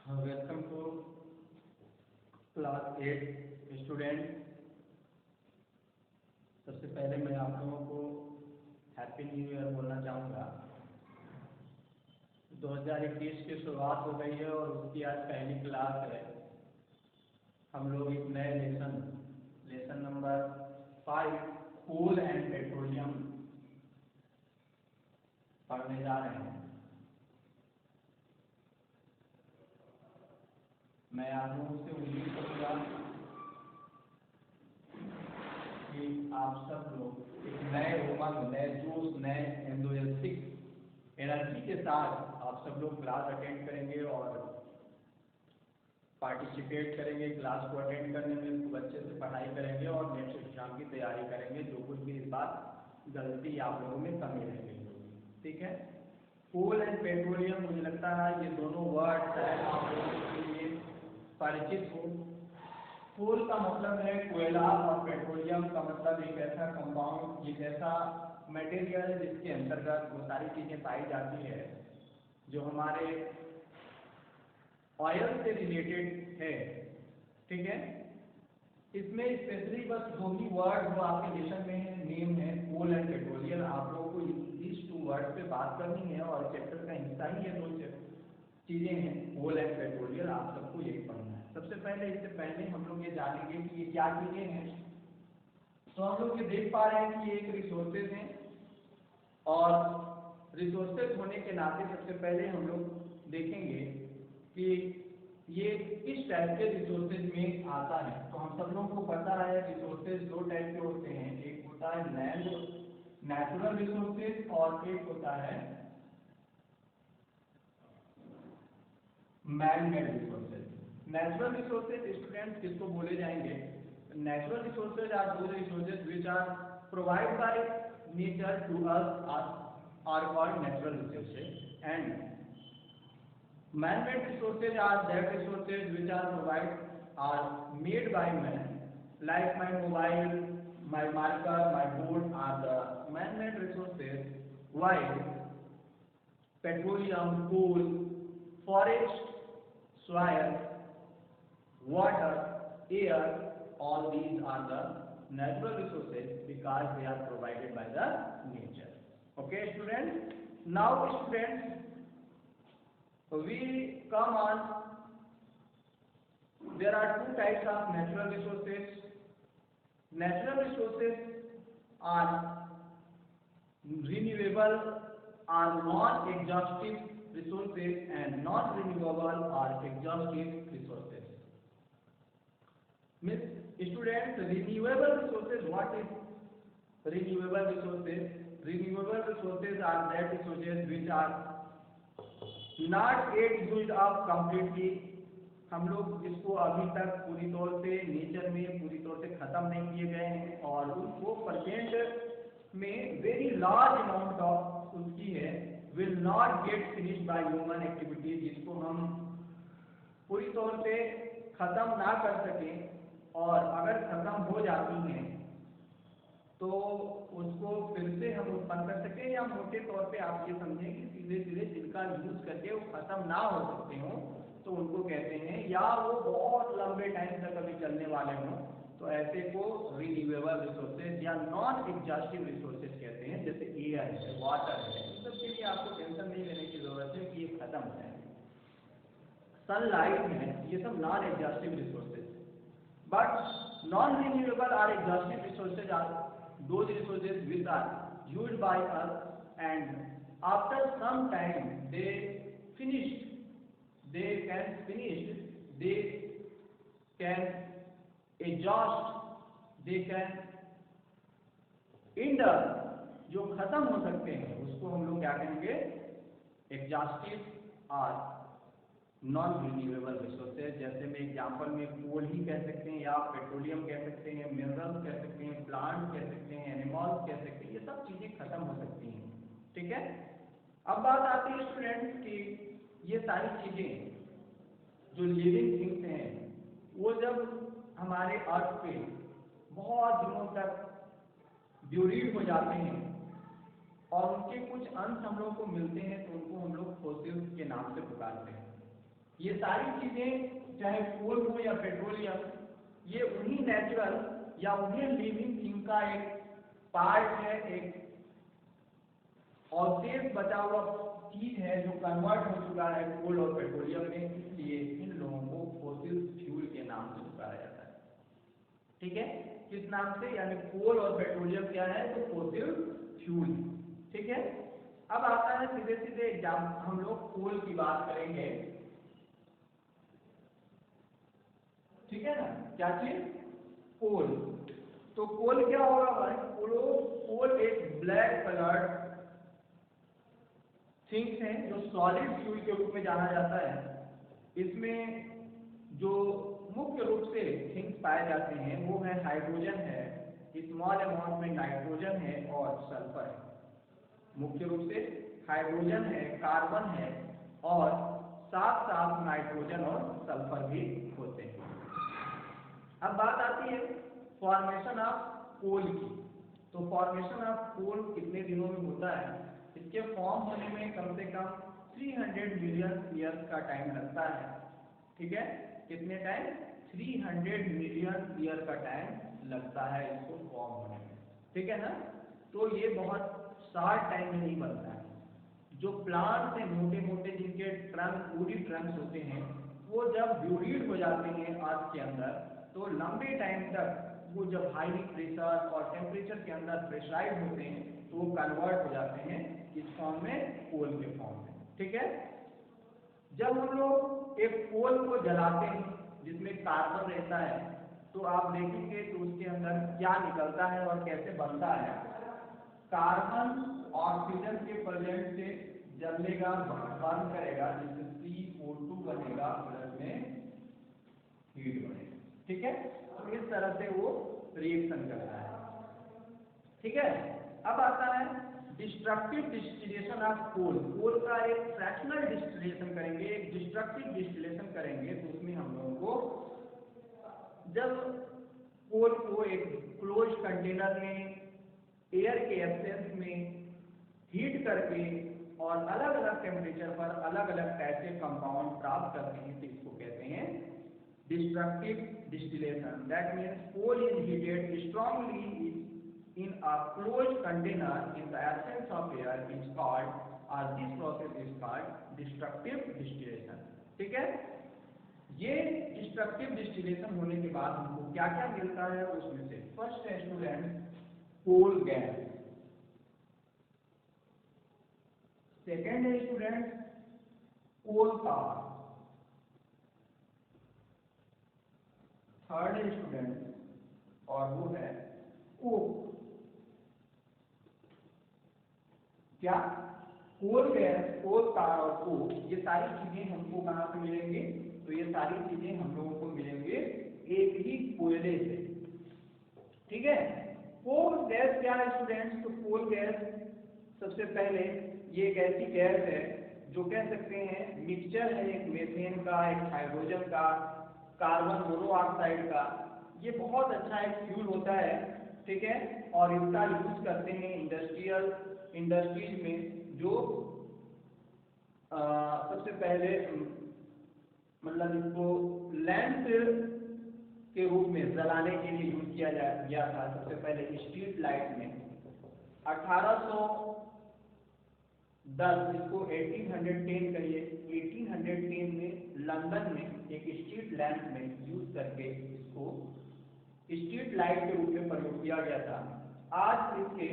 Welcome to class 8 student. सबसे पहले मैं आप लोगों को हैप्पी न्यू ईयर बोलना चाहूँगा। 2021 की शुरुआत हो गई है और उसकी आज पहली क्लास है। हम लोग एक नए lesson number 5 coal and petroleum पढ़ने जा रहे हैं। मैं आप लोगों से उम्मीद करूँगा कि आप सब लोग एक नए उमंग, नए जोश, नए एंथुसियास्टिक एनर्जी के साथ आप सब लोग क्लास अटेंड करेंगे और पार्टिसिपेट करेंगे। क्लास को अटेंड करने में खूब अच्छे से पढ़ाई करेंगे और नेक्स्ट एग्जाम की तैयारी करेंगे। जो कुछ भी इस बार गलती आप लोगों में कमी रह गई होगी, ठीक है। कोल एंड पेट्रोलियम, मुझे लगता है ये दोनों वर्ड शायद आप लोगों के लिए परिचित हो। कोल का मतलब है कोयला और पेट्रोलियम का मतलब एक ऐसा कंपाउंड, एक ऐसा मटेरियल जिसके अंतर्गत वो सारी चीज़ें पाई जाती है जो हमारे ऑयल से रिलेटेड है, ठीक है। इसमें स्पेशली बस दो ही वर्ड जो आपके लेसन में नेम है, कोल एंड पेट्रोलियम। आप लोगों को इस 2 वर्ड पे बात करनी है और चैप्टर का हिस्सा ही ये 2 चीज़ें हैं, कोल एंड पेट्रोलियम। आप सबको यही पढ़ना है। सबसे पहले, इससे पहले हम लोग ये जानेंगे कि ये क्या चीज़ें हैं। तो हम लोग ये देख पा रहे हैं कि ये एक रिसोर्सेज हैं और रिसोर्सेज होने के नाते सबसे पहले हम लोग देखेंगे कि ये किस टाइप के रिसोर्सेज में आता है। तो हम सब लोगों को पता है रिसोर्सेज 2 टाइप के होते हैं। एक होता है नेचुरल रिसोर्सेज और एक होता है man made resources. Natural resources students किसको बोले जाएंगे? Natural resources are those resources which are provide by nature to us are called natural resources, and man-made resources are that resources which are made by man, like my mobile, my marker, my boat are the man-made resources, while petroleum, coal, forest, soil, water, air, all these are the natural resources because they are provided by the nature. Okay, students. Now, students, we come on. There are 2 types of natural resources. Natural resources are renewable or non-exhaustive resources, and non-renewable or exhaustive resources. Means, students, renewable resources, what is renewable resources? Renewable resources are that resources which are not yet used up completely. हम लोग इसको अभी तक पूरी तौर से nature में पूरी तौर से खत्म नहीं किए गए हैं और उनको प्रेजेंट में वेरी लार्ज अमाउंट ऑफ उसकी है will not gate finished by human activities. जिसको हम पूरी तौर से खत्म ना कर सकें और अगर खत्म हो जाती हैं तो उसको फिर से हम उत्पन्न कर सकें, या मोटे तौर पे आप ये समझें कि सीधे सीधे जिनका यूज करके वो खत्म ना हो सकते हों तो उनको कहते हैं, या वो बहुत लंबे टाइम तक अभी चलने वाले हों तो ऐसे को रिन्यूएबल रिसोर्सेज या नॉन एग्जॉस्टिव रिसोर्सेज कहते हैं। जैसे एयर है, वाटर है, इन सब के लिए आपको टेंशन नहीं लेने की जरूरत है कि ये खत्म हो जाएंगे। सनलाइट है, ये सब non exhaustive resources. But non renewable और exhaustive resources are those resources which are used by us, and after some time they can exhaust, they can end up, जो खत्म हो सकते हैं उसको हम लोग क्या कहेंगे? एग्जॉस्टिव और नॉन रिन्यूएबल रिसोर्सेज। जैसे में एग्जांपल में कोल ही कह सकते हैं, या पेट्रोलियम कह सकते हैं, मिनरल्स कह सकते हैं, प्लांट कह सकते हैं, एनिमल्स कह सकते हैं। ये सब चीजें खत्म हो सकती हैं, ठीक है। अब बात आती है स्टूडेंट्स की, ये सारी चीजें जो लिविंग थिंग्स हैं वो जब हमारे अर्थ पे बहुत दिनों तक ड्यूरीड हो जाते हैं और उनके कुछ अंश हम लोग को मिलते हैं तो उनको हम लोग फोसिल्स के नाम से पुकारते हैं। ये सारी चीजें चाहे कोल हो या पेट्रोलियम, ये उन्हीं नेचुरल या उन्हीं लिविंग थिंग का एक पार्ट है, एक अवशेष बचा हुआ चीज है जो कन्वर्ट हो चुका है कोल और पेट्रोलियम में, इसलिए इन लोगों को फॉसिल फ्यूल के नाम से पुकारा जाता है। ठीक है, किस नाम से? यानी कोल और पेट्रोलियम क्या है? तो फॉसिल फ्यूल। ठीक है, अब आता है सीधे सीधे एग्जाम, हम लोग कोल की बात करेंगे। ठीक है ना, क्या चीज? कोल। तो कोल क्या होगा भाई? कोल एक ब्लैक कलर थिंग्स हैं जो सॉलिड फ्यूल के रूप में जाना जाता है। इसमें जो मुख्य रूप से थिंग्स पाए जाते हैं वो है हाइड्रोजन है, स्मॉल अमाउंट में नाइट्रोजन है और सल्फर है। मुख्य रूप से हाइड्रोजन है, कार्बन है और साथ साथ नाइट्रोजन और सल्फर भी होते हैं। अब बात आती है फॉर्मेशन ऑफ कोल की। तो फॉर्मेशन ऑफ कोल कितने दिनों में होता है? इसके फॉर्म होने में कम से कम 300 मिलियन ईयर्स का टाइम लगता है। ठीक है, कितने टाइम? 300 मिलियन ईयर का टाइम लगता है इसको फॉर्म होने में। ठीक है ना, तो ये बहुत शॉर्ट टाइम में नहीं बनता है। जो प्लांट्स हैं मोटे मोटे, जिनके ट्रंक पूरी ट्रंक्स होते हैं, वो जब ब्यूरिड हो जाते हैं अर्थ के अंदर, तो लंबे टाइम तक वो जब हाई प्रेशर और टेम्परेचर के अंदर प्रेशराइज होते हैं तो वो कन्वर्ट हो जाते हैं किस फॉर्म में? कोल के फॉर्म में। ठीक है, जब हम लोग एक कोल को जलाते हैं जिसमें कार्बन रहता है, तो आप देखेंगे तो उसके अंदर क्या निकलता है और कैसे बनता है। कार्बन ऑक्सीजन के प्रेजेंट से जलेगा, बर्न करेगा, जिससे CO2 बनेगा, प्लस में हीट बनेगा। ठीक है, तो इस तरह से वो रिएक्शन करता है। ठीक है, अब आता है डिस्ट्रक्टिव डिस्टिलेशन ऑफ कोल। कोल का एक फ्रैक्शनल डिस्टिलेशन करेंगे, एक डिस्ट्रक्टिव डिस्टिलेशन करेंगे, तो उसमें हम लोगों को जब कोल को एक क्लोज कंटेनर में एयर के एब्सेंस में हीट करके और अलग अलग टेम्परेचर पर अलग अलग टाइप के कंपाउंड प्राप्त करते हैं, तो इसको कहते हैं destructive distillation. That means coal is heated strongly in a closed container in the absence of air is called, or this process is called destructive distillation। ठीक है, ये डिस्ट्रक्टिव डिस्टिलेशन होने के बाद हमको क्या क्या मिलता है उसमें से? फर्स्ट है स्टूडेंट कोल गैस, सेकेंड है स्टूडेंट कोल तार, थर्ड है स्टूडेंट और वो है कोक। क्या? कोल गैस, कोल तार और कोक, ये सारी चीजें हमको कहां से मिलेंगे? तो ये सारी चीजें हम लोगों को मिलेंगे एक ही कोयले से। ठीक है, कोल गैस क्या है स्टूडेंट्स? तो कोल गैस सबसे पहले ये एक ऐसी गैस है जो कह सकते हैं मिक्सचर है, एक मीथेन का, एक हाइड्रोजन का, कार्बन मोनोऑक्साइड का। ये बहुत अच्छा एक फ्यूल होता है। ठीक है, और इसका यूज करते हैं इंडस्ट्रीज में, जो सबसे पहले मतलब इसको लैंप के रूप में जलाने के लिए यूज किया गया था सबसे पहले स्ट्रीट लाइट में 1810, इसको 1810 कहिए, 1810 में लंदन में एक स्ट्रीट लैंप में यूज करके इसको स्ट्रीट लाइट के रूप में प्रयोग किया गया था। आज इसके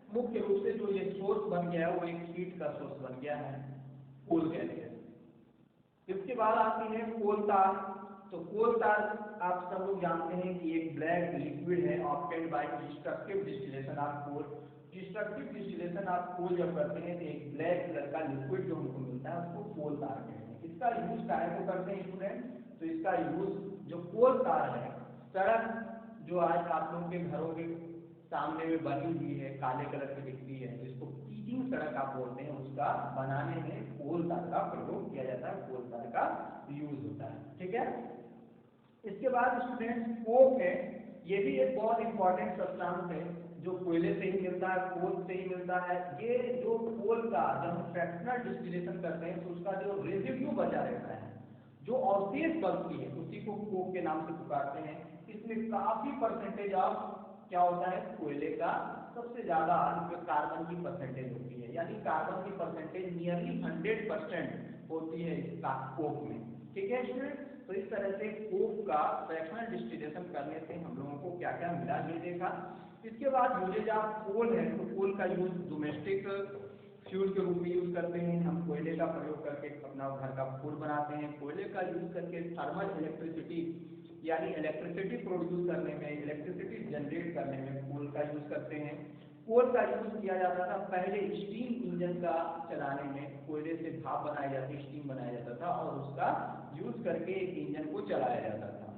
मुख्य रूप से जो ये सोर्स बन गया है वो एक हीट का सोर्स बन गया है, कोल गैस है। इसके बाद आती है कोल तार। तो कोल तार आप सब लोग जानते हैं कि एक ब्लैक लिक्विड है obtained by destructive distillation of coal. Destructive distillation of coal जब करते हैं तो एक ब्लैक कलर का लिक्विड जो हमको मिलता है उसको कोल तार कहते हैं। इसका यूज काहे को करते हैं स्टूडेंट? तो इसका यूज जो कोल तार है, सड़क जो आज आप लोग के घरों के सामने में बनी हुई है, काले कलर की दिखती है, जिसको कीटिंग सड़क आप बोलते हैं, उसका बनाने में कोल तार का प्रयोग किया जाता है, कोल तार का यूज होता है। ठीक है, इसके बाद स्टूडेंट्स कोक है, ये भी एक बहुत इंपॉर्टेंट सब्सटेंस है जो कोयले से ही मिलता है, कोल से ही मिलता है। ये जो कोल का जब हम फ्रैक्शनल डिस्टिलेशन करते हैं तो उसका जो रेजिड्यू बचा रहता है, जो अवशेष बचती है, उसी को कोक के नाम से पुकारते हैं। इसमें काफी परसेंटेज ऑफ क्या होता है, कोयले का सबसे ज्यादा इसमें कार्बन की परसेंटेज होती है, यानी कार्बन की परसेंटेज नियरली 100% होती है इस कोक में। ठीक है स्टूडेंट, तो इस तरह से कोक का फ्रैक्शनल डिस्टिलेशन करने से हम लोगों को क्या क्या मिला ये देखा। इसके बाद मुझे जब कोल है तो कोल का यूज डोमेस्टिक फ्यूल के रूप में यूज करते हैं। हम कोयले का प्रयोग करके अपना घर का फूड बनाते हैं। कोयले का यूज करके थर्मल इलेक्ट्रिसिटी यानी इलेक्ट्रिसिटी प्रोड्यूस करने में, इलेक्ट्रिसिटी जनरेट करने में कोल का यूज करते हैं। कोल का यूज किया जाता था पहले स्टीम इंजन का चलाने में, कोयले से भाप बनाई जाती, स्टीम बनाया जाता था और उसका यूज करके एक इंजन को चलाया जाता था।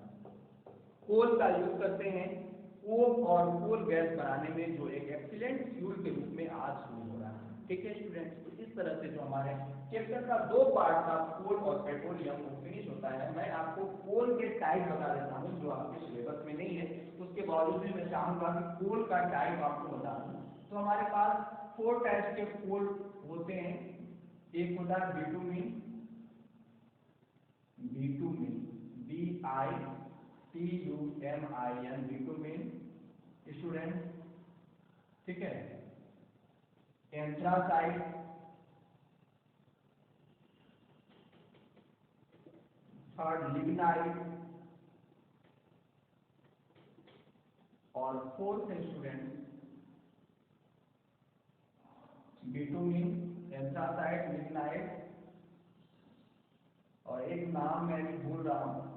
कोल का यूज करते हैं कोक और कोल गैस बनाने में, जो एक एक्सीलेंट फ्यूल के रूप में आज शुरू हो रहा है। ठीक है स्टूडेंट, तो इस तरह से जो हमारे चैप्टर का 2 पार्ट था कोल और पेट्रोलियम वो फिनिश होता है। मैं आपको कोल के टाइप बता देता हूँ जो आपके सिलेबस में नहीं है, उसके बावजूद भी मैं चाहूंगा कि कोल का टाइप आपको बता दूं। तो हमारे पास 4 टाइप्स के कोल होते हैं। एक होता है bitumen, bitumen BITUMIN bitumen student. ठीक है, एंथ्रासाइट, थर्ड लिग्नाइट और fourth student bitumen, anthracite, lignite और एक नाम मैं भी भूल रहा हूँ।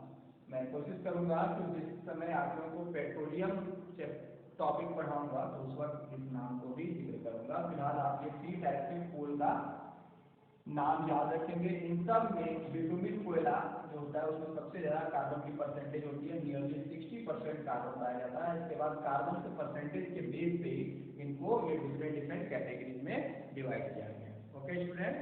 मैं कोशिश करूंगा कि जिस समय आप लोगों को पेट्रोलियम टॉपिक पढ़ाऊंगा तो उस वक्त इस नाम को भी जिक्र करूंगा। फिलहाल आप ये 3 टाइप के कोल का नाम याद रखेंगे। इन सब में बिटुमिन कोयला जो होता है उसमें सबसे ज्यादा कार्बन की परसेंटेज होती है, नियरली 60% कार्बन पाया जाता है। इसके बाद कार्बन के परसेंटेज के बेस पे इनको ये डिफरेंट कैटेगरीज में डिवाइड किया गया है। Okay student,